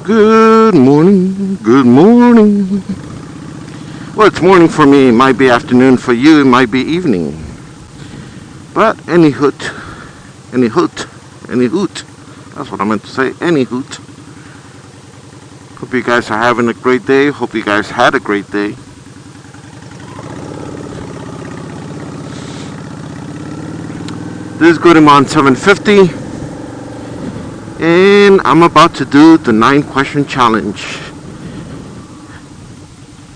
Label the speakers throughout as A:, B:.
A: Good morning, good morning. Well, it's morning for me, it might be afternoon for you, it might be evening. But any hoot, that's what I meant to say, any hoot. Hope you guys are having a great day, hope you guys had a great day. This is Goodman 750. And I'm about to do the 9-question challenge.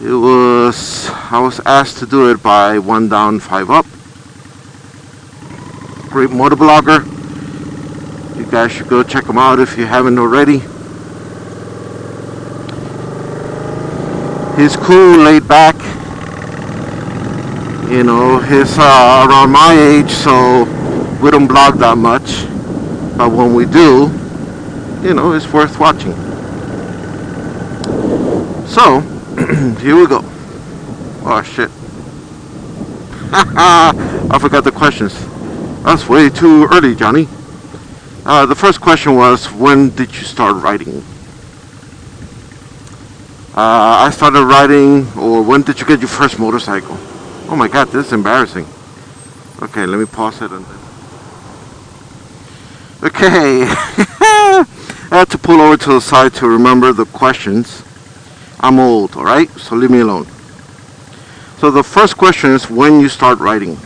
A: I was asked to do it by One Down, Five Up. Great motovlogger. You guys should go check him out if you haven't already. He's cool, laid back. You know, he's around my age, so we don't blog that much. But when we do, you know, it's worth watching. So, here we go. Oh shit. I forgot the questions. That's way too early, Johnny. The first question was, when did you start riding? I started riding, or when did you get your first motorcycle? Oh my god, this is embarrassing. Okay, let me pause it and then. Okay. I had to pull over to the side to remember the questions. I'm old, alright? So leave me alone. So the first question is, when you start riding?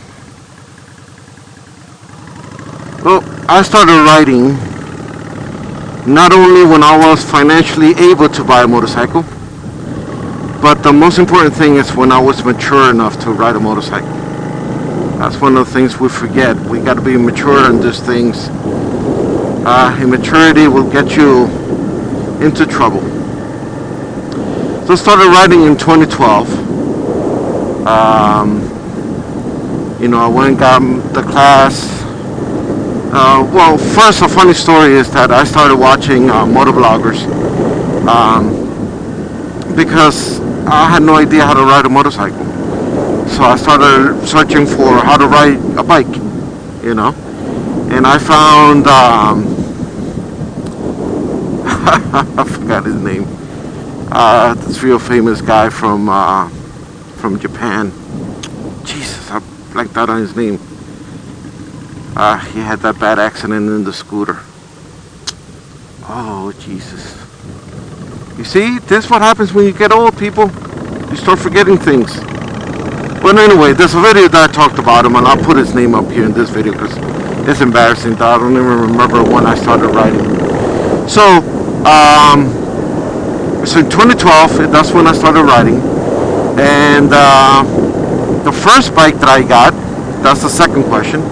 A: Well, I started riding not only when I was financially able to buy a motorcycle, but the most important thing is when I was mature enough to ride a motorcycle. That's one of the things we forget. We got to be mature in these things. Immaturity will get you into trouble. So I started riding in 2012. You know, I went and got the class. Well, first, a funny story is that I started watching motovloggers because I had no idea how to ride a motorcycle. So I started searching for how to ride a bike, you know. And I found, I forgot his name. This real famous guy from Japan. Jesus, I blanked out on his name. He had that bad accident in the scooter. Oh, Jesus. You see, this is what happens when you get old, people. You start forgetting things. But anyway, there's a video that I talked about him, and I'll put his name up here in this video because it's embarrassing that I don't even remember when I started riding. So in 2012, that's when I started riding. And the first bike that I got, that's the second question.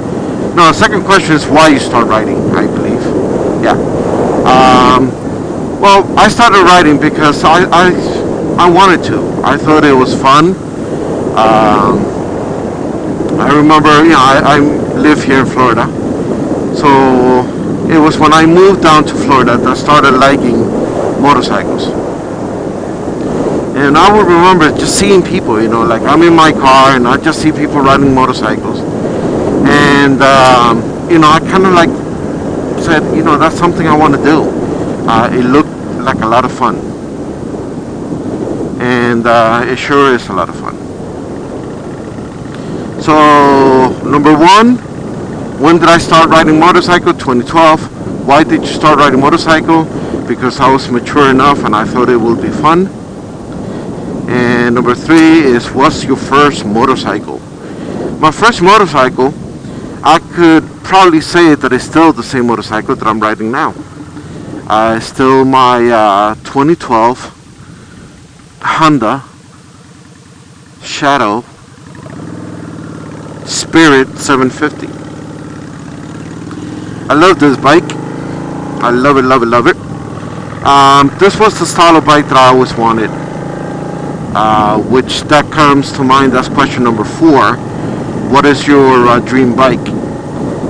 A: No, the second question is why you start riding, I believe. Yeah. Well, I started riding because I wanted to. I thought it was fun. I remember, you know, I live here in Florida. So it was when I moved down to Florida that I started liking motorcycles. And I would remember just seeing people, you know, like I'm in my car and I just see people riding motorcycles. And, you know, I kind of like said, you know, that's something I want to do. It looked like a lot of fun. And it sure is a lot of fun. So, number one, when did I start riding motorcycle? 2012. Why did you start riding motorcycle? Because I was mature enough and I thought it would be fun. And number three is, what's your first motorcycle? My first motorcycle, I could probably say that it's still the same motorcycle that I'm riding now. It's still my 2012 Honda Shadow Spirit 750. I love this bike. I love it, love it, love it. This was the style of bike that I always wanted. Which that comes to mind, that's question number 4. What is your dream bike?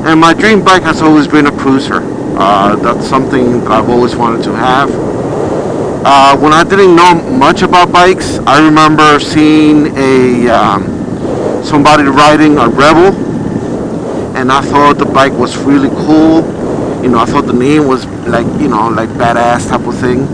A: And my dream bike has always been a cruiser. That's something I've always wanted to have. When I didn't know much about bikes, I remember seeing somebody riding a Rebel, and I thought the bike was really cool. You know, I thought the name was like, you know, like badass type of thing.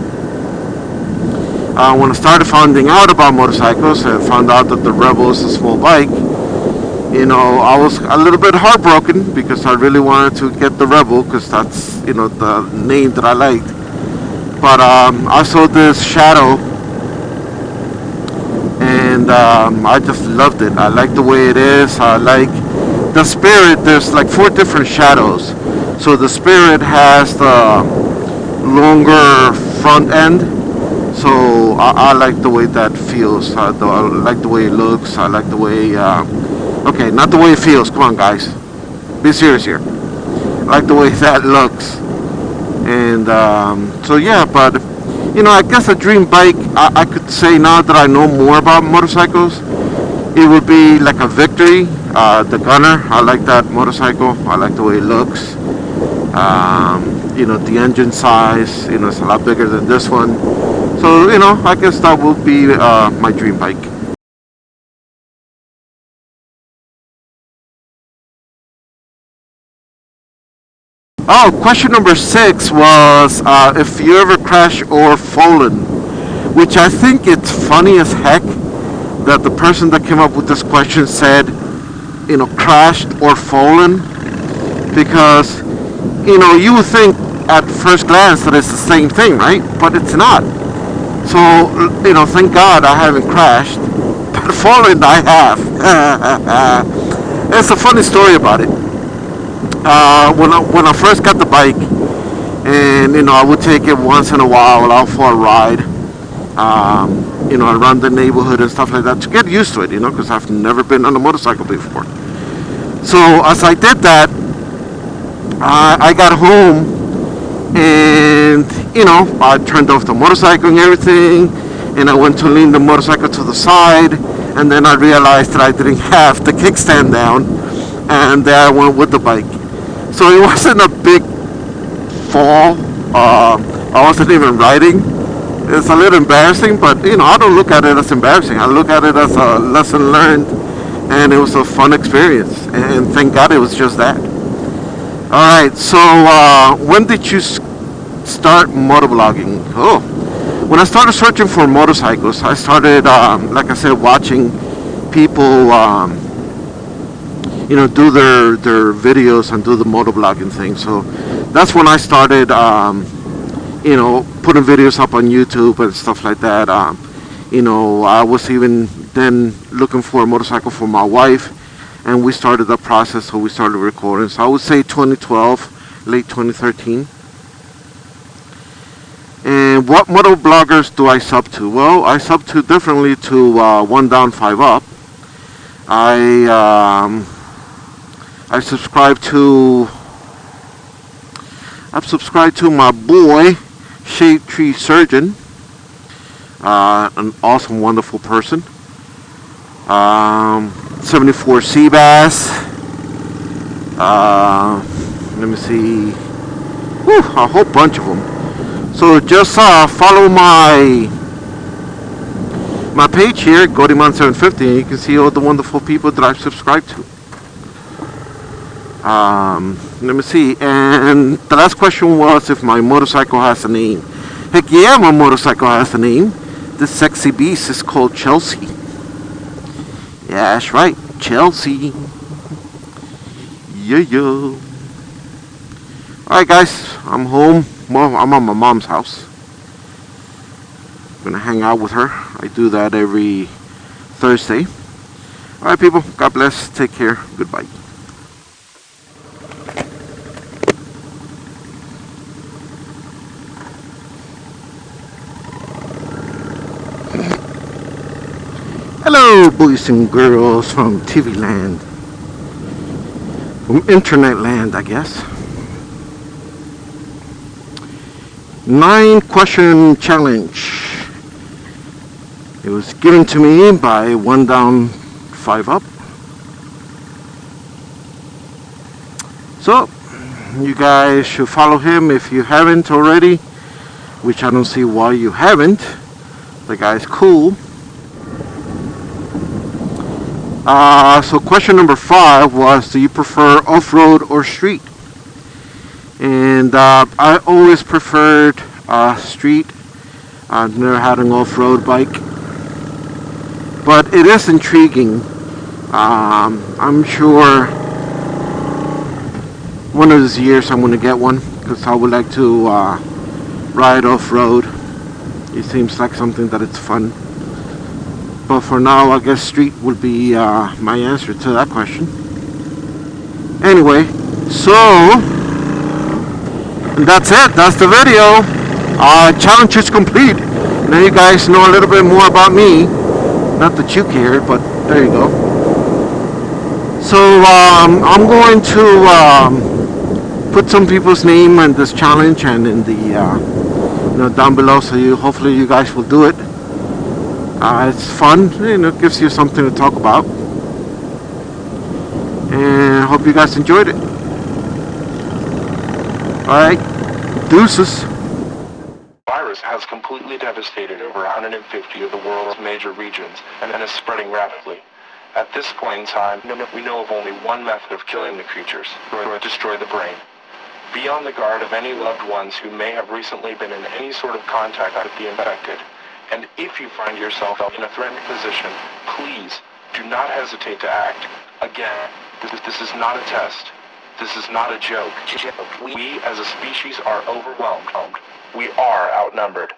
A: when I started finding out about motorcycles and found out that the Rebel is a small bike, I was a little bit heartbroken because I really wanted to get the Rebel because that's, the name that I liked. But I saw this Shadow, and I just loved it. I like the way it is. I like the Spirit. There's like 4 different Shadows. So the Spirit has the longer front end. So I like the way that feels. I like the way it looks. I like the way... okay, not the way it feels. Come on, guys. Be serious here. I like the way that looks. And so yeah, but I guess a dream bike, I could say now that I know more about motorcycles, it would be like a Victory, the Gunner. I like that motorcycle. I like the way it looks. The engine size, it's a lot bigger than this one. So, I guess that would be my dream bike. Oh, question number 6 was if you ever crashed or fallen, which I think it's funny as heck that the person that came up with this question said, crashed or fallen, because, you would think at first glance that it's the same thing, right? But it's not. So, thank God I haven't crashed, but fallen I have. It's a funny story about it. When I first got the bike, and I would take it once in a while out for a ride, around the neighborhood and stuff like that to get used to it, because I've never been on a motorcycle before. So as I did that, I got home and I turned off the motorcycle and everything, and I went to lean the motorcycle to the side, and then I realized that I didn't have the kickstand down, and there I went with the bike. So it wasn't a big fall. I wasn't even riding. It's a little embarrassing, but I don't look at it as embarrassing. I look at it as a lesson learned, and it was a fun experience. And thank God it was just that. All right. So when did you start motovlogging? Oh, when I started searching for motorcycles, I started, like I said, watching people. Do their videos and do the motovlogging thing. So that's when I started, putting videos up on YouTube and stuff like that. I was even then looking for a motorcycle for my wife, and we started the process, so we started recording. So I would say 2012, late 2013. And what motovloggers do I sub to? Well, I sub to differently to One Down, Five Up. I've subscribed to my boy, Shade Tree Surgeon, an awesome, wonderful person. 74 Seabass. Let me see. A whole bunch of them. So just follow my page here, Godyman750, and you can see all the wonderful people that I've subscribed to. Let me see. And the last question was if my motorcycle has a name. Heck yeah, my motorcycle has a name. This sexy beast is called Chelsea. Yeah, that's right, Chelsea. Yeah. Alright guys, I'm home. Well, I'm at my mom's house. I'm gonna hang out with her. I do that every Thursday. Alright people, God bless, take care, goodbye. Hello, boys and girls from TV land, from internet land, I guess. 9-question challenge. It was given to me by One Down, Five Up. So, you guys should follow him if you haven't already, which I don't see why you haven't. The guy's cool. So question number 5 was, do you prefer off-road or street? And I always preferred street. I've never had an off-road bike, but it is intriguing. I'm sure one of these years I'm going to get one because I would like to ride off-road. It seems like something that it's fun. But for now, I guess street will be my answer to that question. Anyway, so that's it. That's the video. Challenge is complete. Now you guys know a little bit more about me. Not that you cared, but there you go. So I'm going to put some people's name in this challenge and in the down below, so hopefully you guys will do it. It's fun, it gives you something to talk about, and I hope you guys enjoyed it. Alright, deuces.
B: Virus has completely devastated over 150 of the world's major regions and is spreading rapidly. At this point in time, we know of only one method of killing the creatures: destroy the brain. Be on the guard of any loved ones who may have recently been in any sort of contact with the infected. And if you find yourself in a threatened position, please do not hesitate to act. Again, this is not a test. This is not a joke. We as a species are overwhelmed. We are outnumbered.